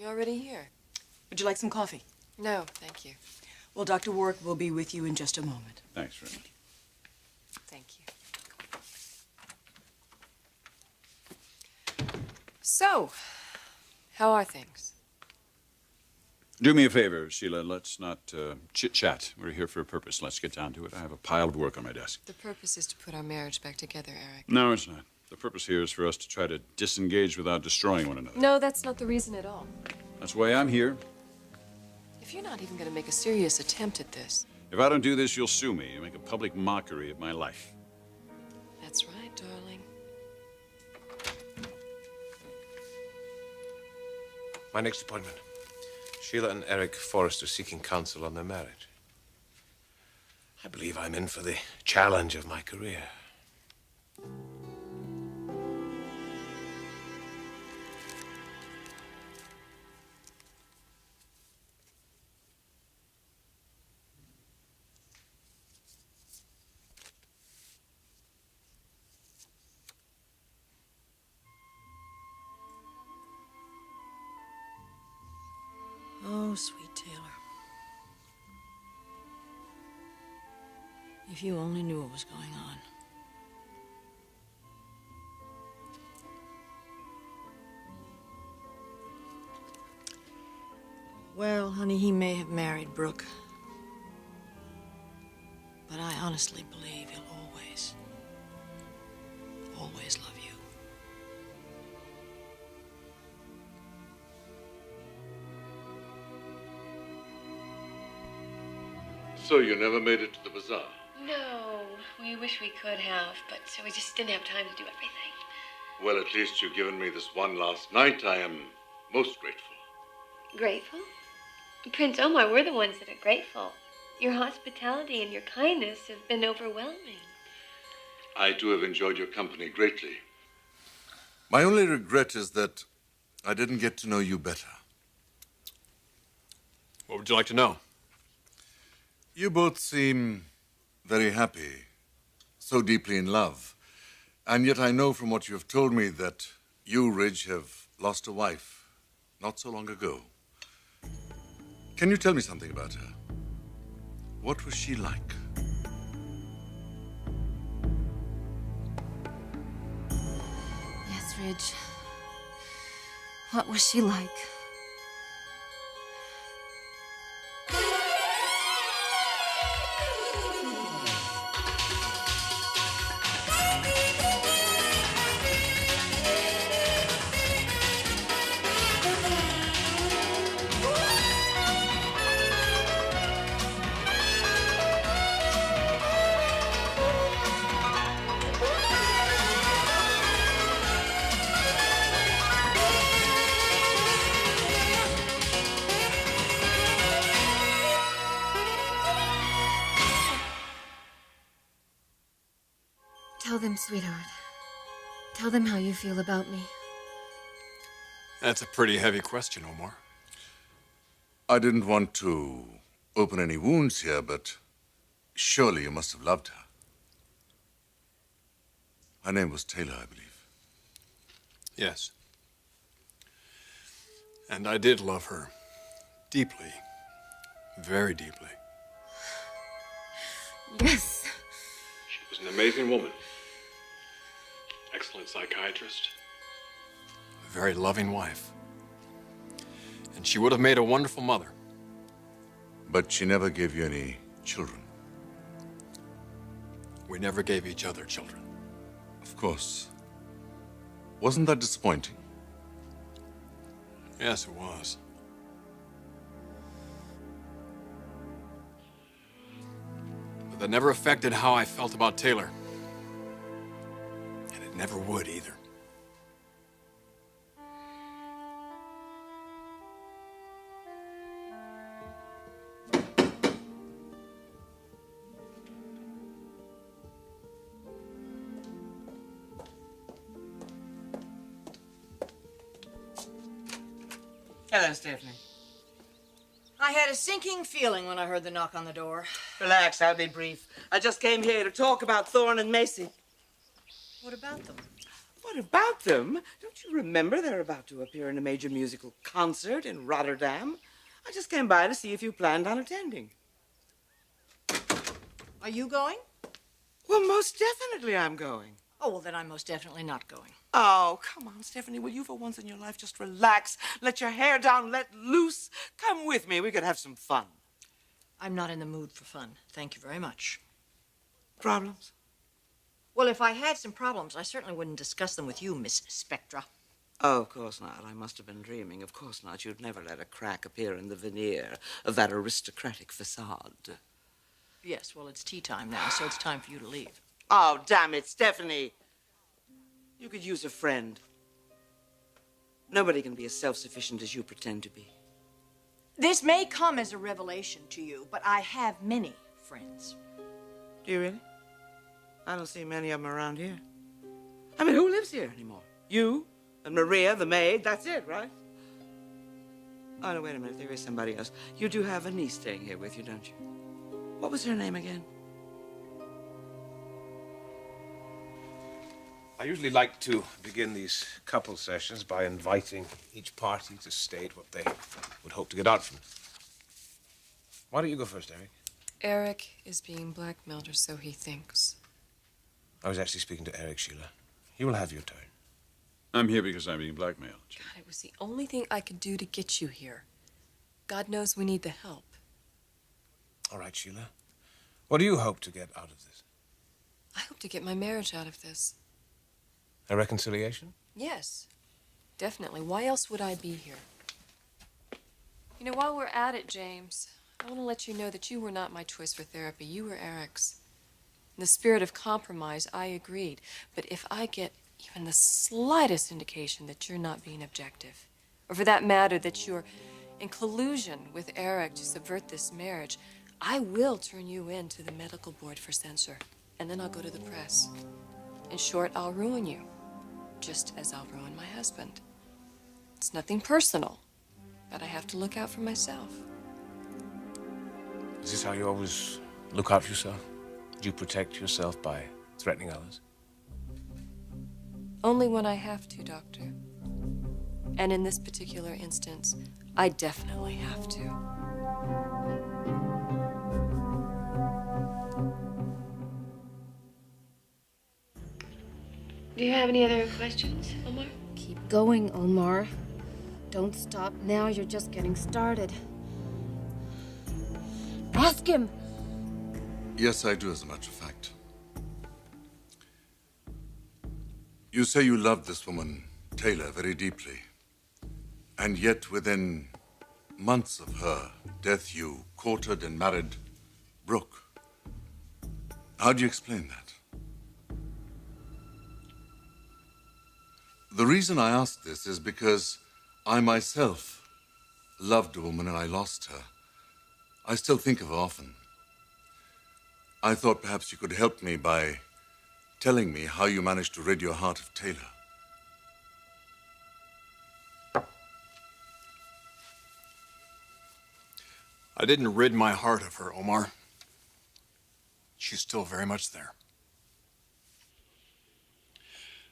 You're already here. Would you like some coffee? No, thank you. Well, Dr. Warwick will be with you in just a moment. Thanks very much. Thank you. So, how are things? Do me a favor, Sheila. Let's not chit-chat. We're here for a purpose. Let's get down to it. I have a pile of work on my desk. The purpose is to put our marriage back together, Eric. No, it's not. The purpose here is for us to try to disengage without destroying one another. No, that's not the reason at all. That's why I'm here. If you're not even going to make a serious attempt at this... If I don't do this, you'll sue me. You'll make a public mockery of my life. That's right, darling. My next appointment. Sheila and Eric Forrester seeking counsel on their marriage. I believe I'm in for the challenge of my career. Oh, sweet Taylor. If you only knew what was going on. Well, honey, he may have married Brooke. But I honestly believe he'll always love you. So you never made it to the bazaar? No, we wish we could have, but we just didn't have time to do everything. Well, at least you've given me this one last night. I am most grateful. Grateful? Prince Omar, we're the ones that are grateful. Your hospitality and your kindness have been overwhelming. I, too, have enjoyed your company greatly. My only regret is that I didn't get to know you better. What would you like to know? You both seem very happy, so deeply in love. And yet I know from what you have told me that you, Ridge, have lost a wife not so long ago. Can you tell me something about her? What was she like? Yes, Ridge. What was she like? Tell them, sweetheart. Tell them how you feel about me. That's a pretty heavy question, Omar. I didn't want to open any wounds here, but surely you must have loved her. Her name was Taylor, I believe. Yes. And I did love her. Deeply. Very deeply. Yes. She was an amazing woman. Excellent psychiatrist. A very loving wife. And she would have made a wonderful mother. But she never gave you any children. We never gave each other children. Of course. Wasn't that disappointing? Yes, it was. But that never affected how I felt about Taylor. And it never would either. Hello, Stephanie. I had a sinking feeling when I heard the knock on the door. Relax, I'll be brief. I just came here to talk about Thorne and Macy. What about them? Well, What about them? Don't you remember they're about to appear in a major musical concert in Rotterdam? I just came by to see if you planned on attending. Are you going? Well, most definitely I'm going. Oh, well, then I'm most definitely not going. Oh, come on, Stephanie. Will you for once in your life just relax? Let your hair down, let loose. Come with me. We could have some fun. I'm not in the mood for fun. Thank you very much. Problems? Well, if I had some problems, I certainly wouldn't discuss them with you, Miss Spectra. Oh, of course not. I must have been dreaming. Of course not. You'd never let a crack appear in the veneer of that aristocratic facade. Yes, well, it's tea time now, so it's time for you to leave. Oh, damn it, Stephanie. You could use a friend. Nobody can be as self-sufficient as you pretend to be. This may come as a revelation to you, but I have many friends. Do you really? I don't see many of them around here. I mean, who lives here anymore? You and Maria, the maid, that's it, right? Oh, no, wait a minute. There is somebody else. You do have a niece staying here with you, don't you? What was her name again? I usually like to begin these couple sessions by inviting each party to state what they would hope to get out from it. Why don't you go first, Eric? Eric is being blackmailed, or so he thinks. I was actually speaking to Eric, Sheila. You will have your turn. I'm here because I'm being blackmailed. God, it was the only thing I could do to get you here. God knows we need the help. All right, Sheila. What do you hope to get out of this? I hope to get my marriage out of this. A reconciliation? Yes, definitely. Why else would I be here? You know, while we're at it, James, I want to let you know that you were not my choice for therapy. You were Eric's. In the spirit of compromise, I agreed. But if I get even the slightest indication that you're not being objective, or for that matter, that you're in collusion with Eric to subvert this marriage, I will turn you in to the medical board for censure. And then I'll go to the press. In short, I'll ruin you, just as I'll ruin my husband. It's nothing personal, but I have to look out for myself. Is this how you always look out for yourself? Do you protect yourself by threatening others? Only when I have to, Doctor. And in this particular instance, I definitely have to. Do you have any other questions, Omar? Keep going, Omar. Don't stop now. You're just getting started. Ask him. Yes, I do, as a matter of fact. You say you loved this woman, Taylor, very deeply. And yet, within months of her death, you courted and married Brooke. How do you explain that? The reason I ask this is because I myself loved a woman and I lost her. I still think of her often. I thought perhaps you could help me by telling me how you managed to rid your heart of Taylor. I didn't rid my heart of her, Omar. She's still very much there.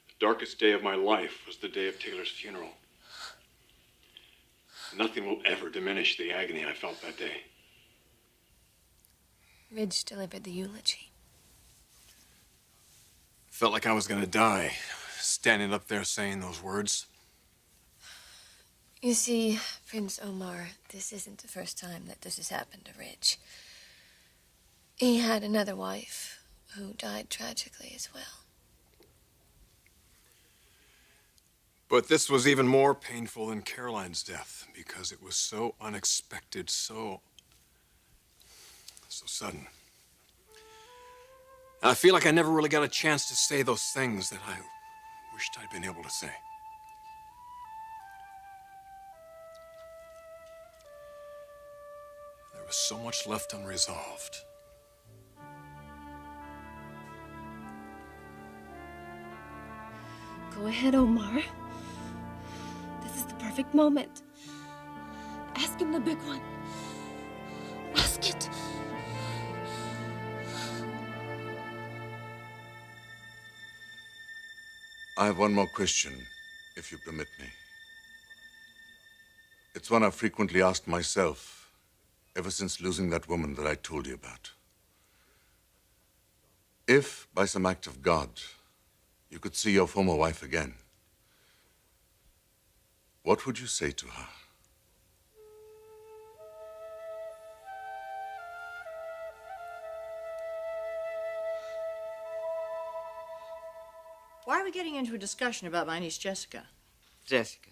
The darkest day of my life was the day of Taylor's funeral. Nothing will ever diminish the agony I felt that day. Ridge delivered the eulogy. Felt like I was gonna die, standing up there saying those words. You see, Prince Omar, this isn't the first time that this has happened to Ridge. He had another wife who died tragically as well. But this was even more painful than Caroline's death because it was so unexpected, so sudden. I feel like I never really got a chance to say those things that I wished I'd been able to say. There was so much left unresolved. Go ahead, Omar. This is the perfect moment. Ask him the big one. Ask it. I have one more question, if you permit me. It's one I've frequently asked myself ever since losing that woman that I told you about. If, by some act of God, you could see your former wife again, what would you say to her? Why are we getting into a discussion about my niece Jessica? Jessica.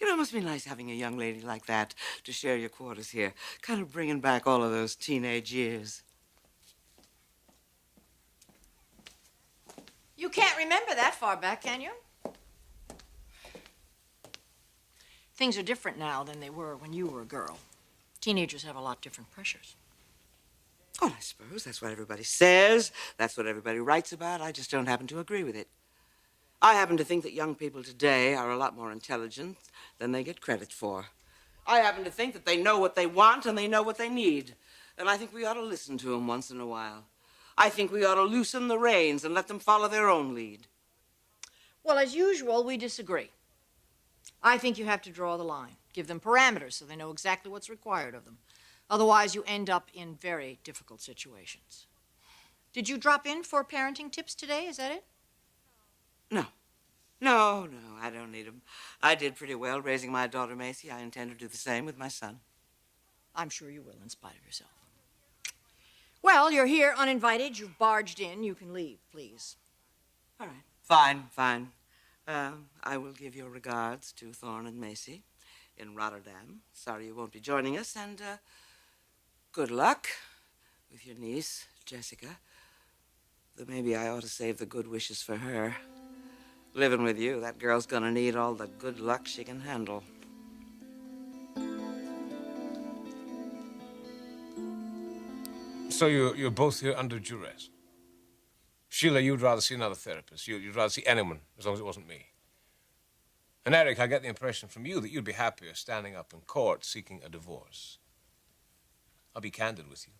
You know, it must be nice having a young lady like that to share your quarters here. Kind of bringing back all of those teenage years. You can't remember that far back, can you? Things are different now than they were when you were a girl. Teenagers have a lot different pressures. Well, I suppose that's what everybody says. That's what everybody writes about. I just don't happen to agree with it. I happen to think that young people today are a lot more intelligent than they get credit for. I happen to think that they know what they want and they know what they need. And I think we ought to listen to them once in a while. I think we ought to loosen the reins and let them follow their own lead. Well, as usual, we disagree. I think you have to draw the line. Give them parameters so they know exactly what's required of them. Otherwise, you end up in very difficult situations. Did you drop in for parenting tips today? Is that it? No, I don't need them. I did pretty well raising my daughter Macy. I intend to do the same with my son. I'm sure you will, in spite of yourself. Well, you're here uninvited. You've barged in. You can leave, please. All right. Fine. I will give your regards to Thorne and Macy in Rotterdam. Sorry you won't be joining us, and good luck with your niece, Jessica. Though maybe I ought to save the good wishes for her. Living with you, that girl's gonna need all the good luck she can handle. So you're both here under duress? Sheila, you'd rather see another therapist. You'd rather see anyone, as long as it wasn't me. And Eric, I get the impression from you that you'd be happier standing up in court seeking a divorce. I'll be candid with you.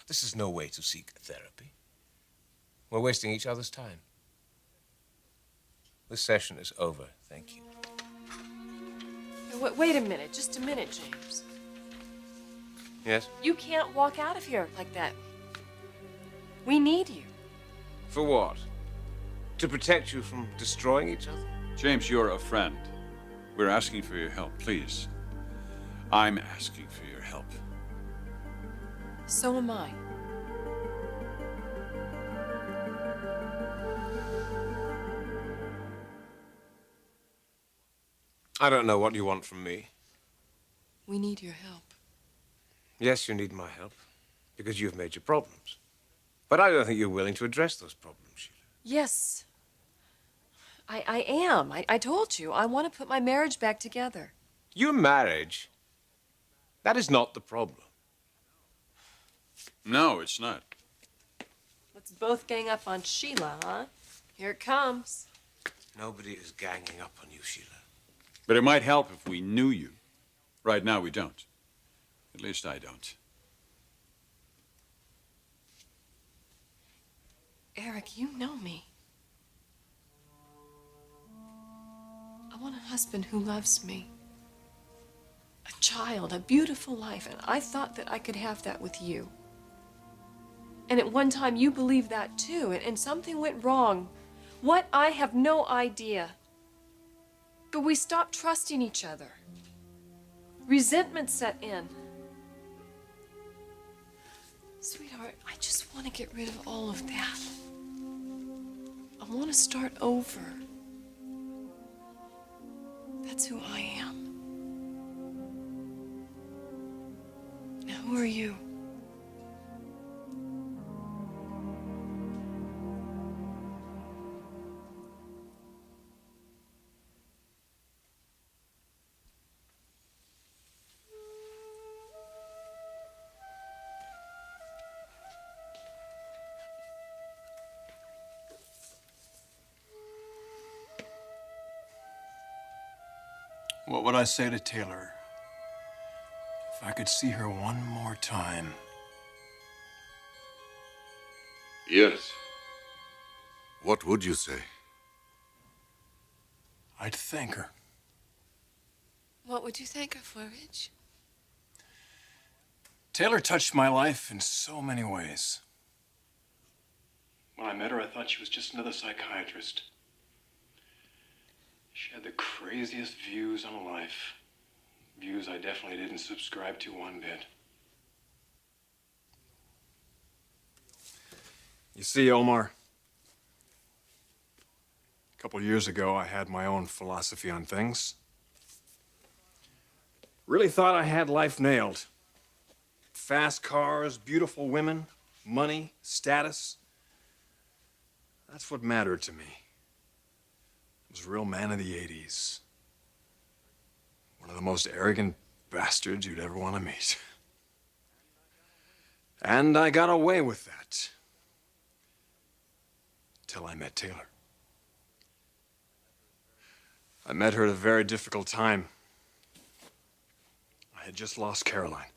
This is no way to seek therapy. We're wasting each other's time. This session is over. Thank you. Wait a minute. Just a minute, James. Yes? You can't walk out of here like that. We need you. For what? To protect you from destroying each other? James, you're a friend. We're asking for your help, please. I'm asking for your help. So am I. I don't know what you want from me. We need your help. Yes, you need my help, because you've made your problems. But I don't think you're willing to address those problems, Sheila. Yes. I am. I told you. I want to put my marriage back together. Your marriage? That is not the problem. No, it's not. Let's both gang up on Sheila, huh? Here it comes. Nobody is ganging up on you, Sheila. But it might help if we knew you. Right now, we don't. At least I don't. Eric, you know me. I want a husband who loves me. A child, a beautiful life, and I thought that I could have that with you. And at one time, you believed that too, and something went wrong. What? I have no idea. But we stopped trusting each other. Resentment set in. Sweetheart, I just want to get rid of all of that. I want to start over. That's who I am. Now, who are you? What would I say to Taylor if I could see her one more time? Yes. What would you say? I'd thank her. What would you thank her for, Rich? Taylor touched my life in so many ways. When I met her, I thought she was just another psychiatrist. She had the craziest views on life. Views I definitely didn't subscribe to one bit. You see, Omar, a couple years ago, I had my own philosophy on things. Really thought I had life nailed. Fast cars, beautiful women, money, status. That's what mattered to me. I was a real man of the 80s. One of the most arrogant bastards you'd ever want to meet. And I got away with that. Till I met Taylor. I met her at a very difficult time. I had just lost Caroline.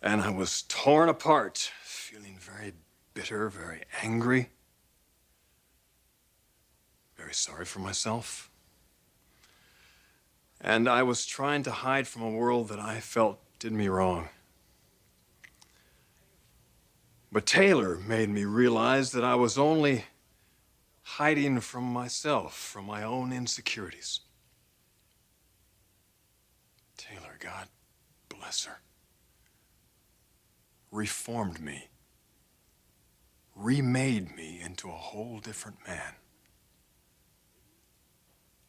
And I was torn apart, feeling very bitter, very angry, very sorry for myself. And I was trying to hide from a world that I felt did me wrong. But Taylor made me realize that I was only hiding from myself, from my own insecurities. Taylor, God bless her, reformed me, remade me into a whole different man.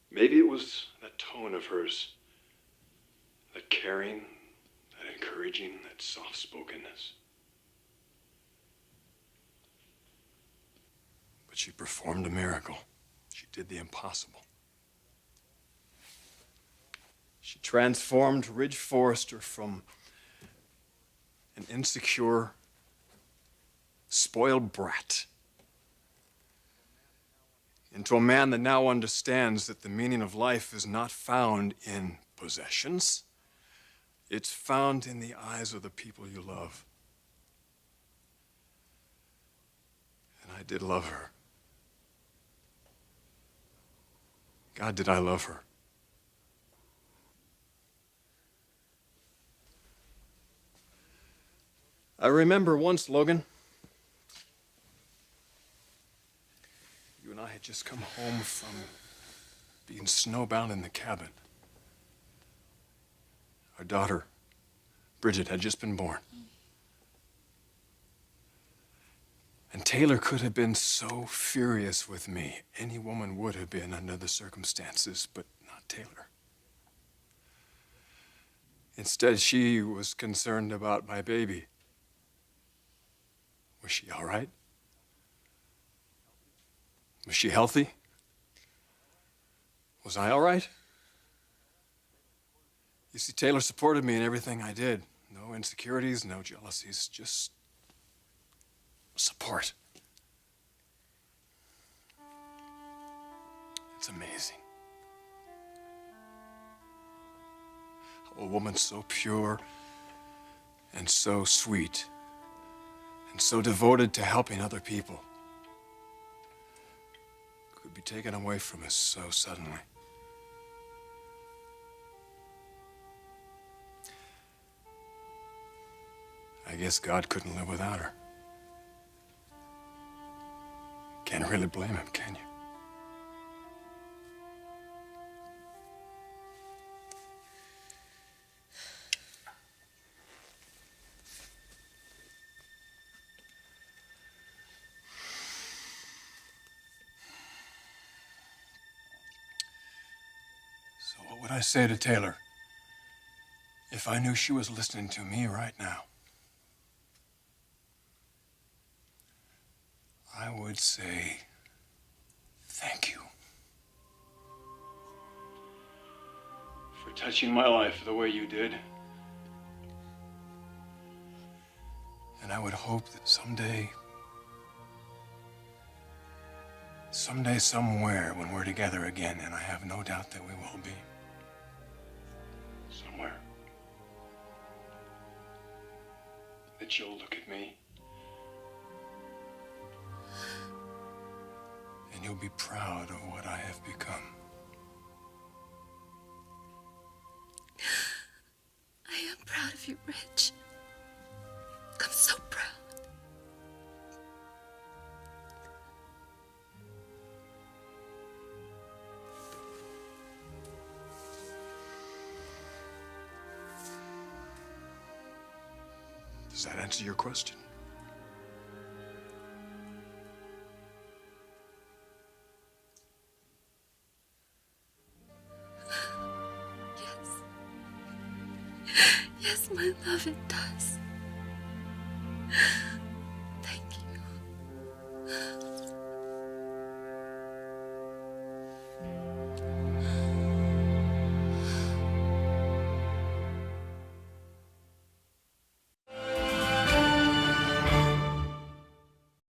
Maybe it was that tone of hers, that caring, that encouraging, that soft-spokenness. But she performed a miracle. She did the impossible. She transformed Ridge Forrester from an insecure, spoiled brat into a man that now understands that the meaning of life is not found in possessions. It's found in the eyes of the people you love. And I did love her. God, did I love her? I remember once, Logan, you and I had just come home from being snowbound in the cabin. Our daughter, Bridget, had just been born. And Taylor could have been so furious with me. Any woman would have been under the circumstances, but not Taylor. Instead, she was concerned about my baby. Was she all right? Was she healthy? Was I all right? You see, Taylor supported me in everything I did. No insecurities, no jealousies, just support. It's amazing. How a woman so pure and so sweet and so devoted to helping other people could be taken away from us so suddenly. I guess God couldn't live without her. Can't really blame him, can you? So what would I say to Taylor if I knew she was listening to me right now? I would say, thank you for touching my life the way you did. And I would hope that someday, somewhere, when we're together again, and I have no doubt that we will be, somewhere, that you'll look at me and you'll be proud of what I have become. of you, Rich. I'm so proud. Does that answer your question? Yes, my love, it does.